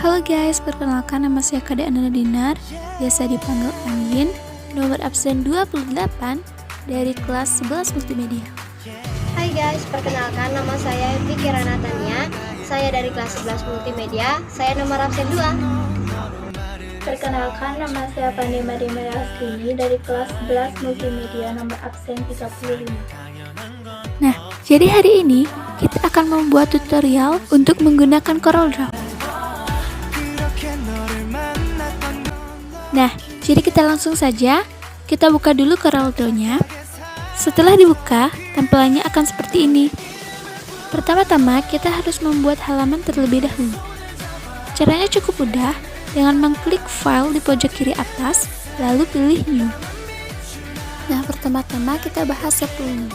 Halo guys, perkenalkan nama saya Kade Andana Dinar, biasa dipanggil Angin, nomor absen 28 dari kelas 11 Multimedia. Hai guys, perkenalkan nama saya Vicky Ranatania, saya dari kelas 11 Multimedia, saya nomor absen 2. Perkenalkan, nama saya Fandi Maria Askini dari kelas 11 Multimedia nomor absen 35. Nah, jadi hari ini kita akan membuat tutorial untuk menggunakan CorelDRAW. Nah, jadi kita langsung saja, kita buka dulu CorelDRAW-nya. Setelah dibuka, tampilannya akan seperti ini. Pertama-tama, kita harus membuat halaman terlebih dahulu. Caranya cukup mudah, dengan mengklik file di pojok kiri atas, lalu pilih New. Nah, pertama-tama kita bahas set tool ini.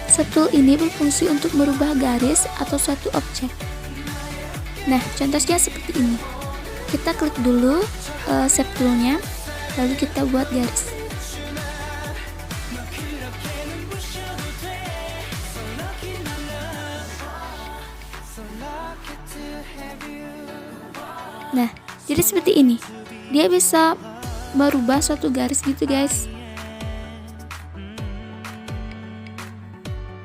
Set tool ini berfungsi untuk merubah garis atau suatu objek. Nah, contohnya seperti ini. Kita klik dulu set tool-nya, lalu kita buat garis. Nah, jadi seperti ini. Dia bisa merubah suatu garis gitu, guys.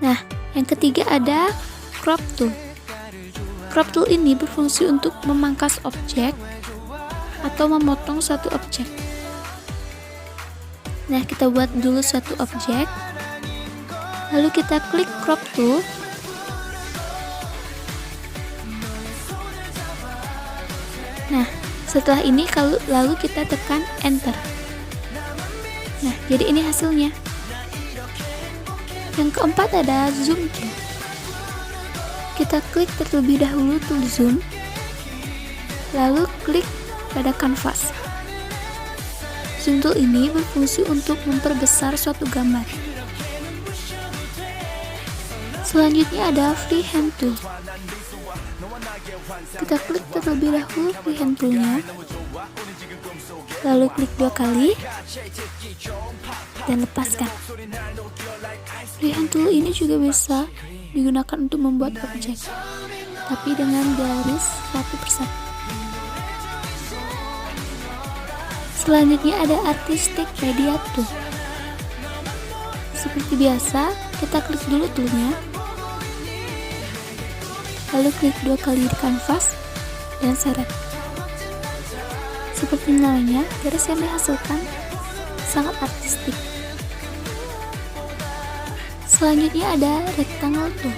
Nah, yang ketiga ada crop tool. Crop tool ini berfungsi untuk memangkas objek atau memotong suatu objek. Nah, kita buat dulu suatu objek, lalu kita klik crop tool. Nah, setelah ini lalu kita tekan enter. Nah, jadi ini hasilnya. Yang keempat ada zoom tool. Kita klik terlebih dahulu tool zoom, lalu klik pada kanvas. Zoom tool ini berfungsi untuk memperbesar suatu gambar. Selanjutnya ada freehand tool. Kita klik terlebih dahulu freehand tool-nya, lalu klik 2 kali dan lepaskan. Freehand tool ini juga bisa digunakan untuk membuat objek, tapi dengan garis satu persatu. Selanjutnya ada artistic media tool. Seperti biasa, kita klik dulu toolnya, lalu klik 2 kali di kanvas dan seret. Seperti namanya, garis yang dihasilkan sangat artistik. Selanjutnya ada rectangle tool.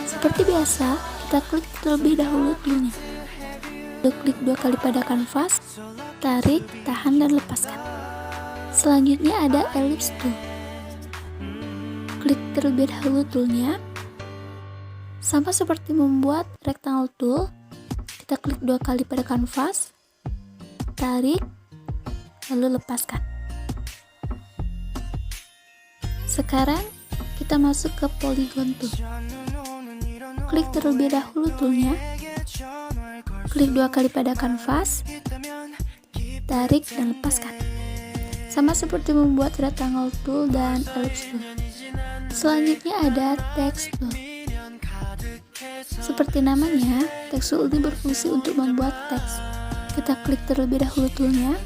Seperti biasa, kita klik terlebih dahulu toolnya. Lalu klik 2 kali pada kanvas, tarik, tahan, dan lepaskan. Selanjutnya ada ellipse tool. Klik terlebih dahulu toolnya. Sama seperti membuat rectangle tool, kita klik 2 kali pada kanvas, tarik, lalu lepaskan. Sekarang kita masuk ke polygon tool. Klik terlebih dahulu toolnya, klik 2 kali pada kanvas, tarik dan lepaskan. Sama seperti membuat rectangle tool dan ellipse tool. Selanjutnya ada text tool. Seperti namanya, text tool ini berfungsi untuk membuat teks. Kita klik terlebih dahulu toolnya,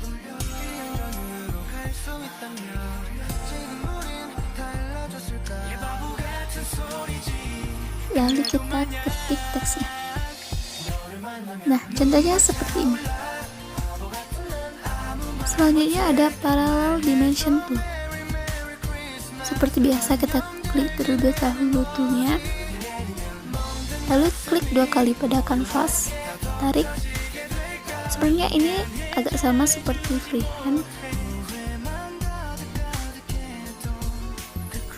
lalu kita ketik teksnya. Nah, contohnya seperti ini. Selanjutnya ada parallel dimension tool. Seperti biasa, kita klik terlebih dahulu toolnya, lalu klik 2 kali pada kanvas, tarik. Sebenarnya ini agak sama seperti freehand,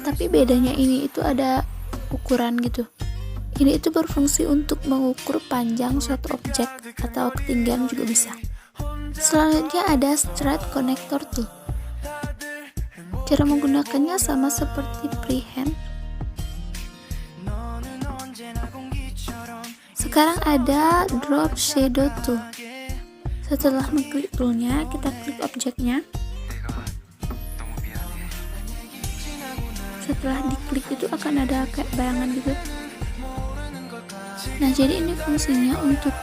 tapi bedanya ini itu ada ukuran gitu. Ini itu berfungsi untuk mengukur panjang suatu objek atau ketinggian juga bisa. Selanjutnya ada straight connector tool. Cara menggunakannya sama seperti freehand. Sekarang ada drop shadow tool. Setelah mengklik toolnya, kita klik objeknya. Setelah diklik itu akan ada kayak bayangan gitu. Nah, jadi ini fungsinya untuk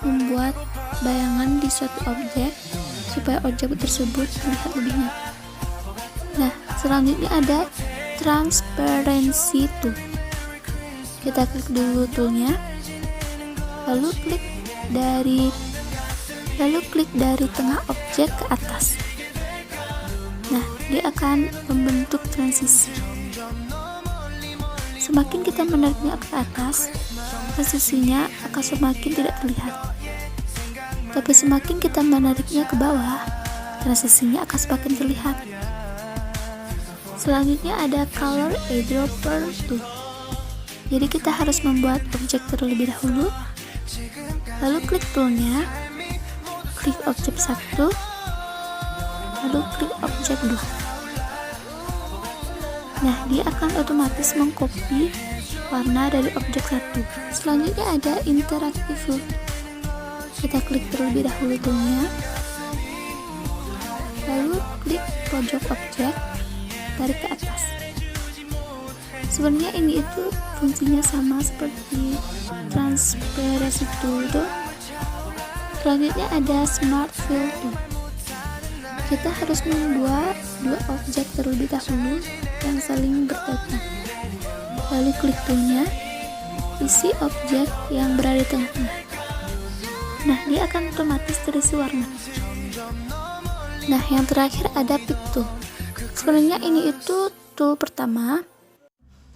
membuat bayangan di suatu objek supaya objek tersebut terlihat lebih nyata. Nah, selanjutnya ada transparency tool. Kita klik dulu toolnya, lalu klik dari tengah objek ke atas. Nah, dia akan membentuk transisi. Semakin kita menariknya ke atas, transisinya akan semakin tidak terlihat. Tapi semakin kita menariknya ke bawah, transisinya akan semakin terlihat. Selanjutnya ada color eyedropper tool. Jadi kita harus membuat objek terlebih dahulu, lalu klik toolnya, klik objek 1, lalu klik objek 2. Nah, dia akan otomatis mengcopy warna dari objek 1. Selanjutnya ada interactive tool. Kita klik terlebih dahulu toolnya, lalu klik pojok objek, tarik ke atas. Sebenarnya ini itu fungsinya sama seperti transparency tool tuh. Selanjutnya ada smart fill tool. Kita harus membuat dua objek terlebih dahulu yang saling berkaitan. Lalu klik toolnya, isi objek yang berada di tengah-tengah. Nah, dia akan otomatis terisi warna. Nah, yang terakhir ada pick tool. Sebenarnya ini itu tool pertama,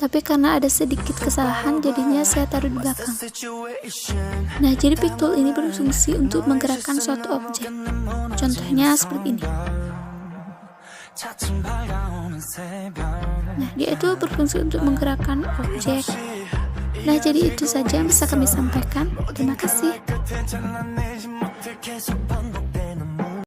tapi karena ada sedikit kesalahan jadinya saya taruh di belakang. Nah, jadi pick tool ini berfungsi untuk menggerakkan suatu objek. Contohnya seperti ini. Nah, dia itu berfungsi untuk menggerakkan objek. Nah, jadi itu saja yang bisa kami sampaikan. Terima kasih.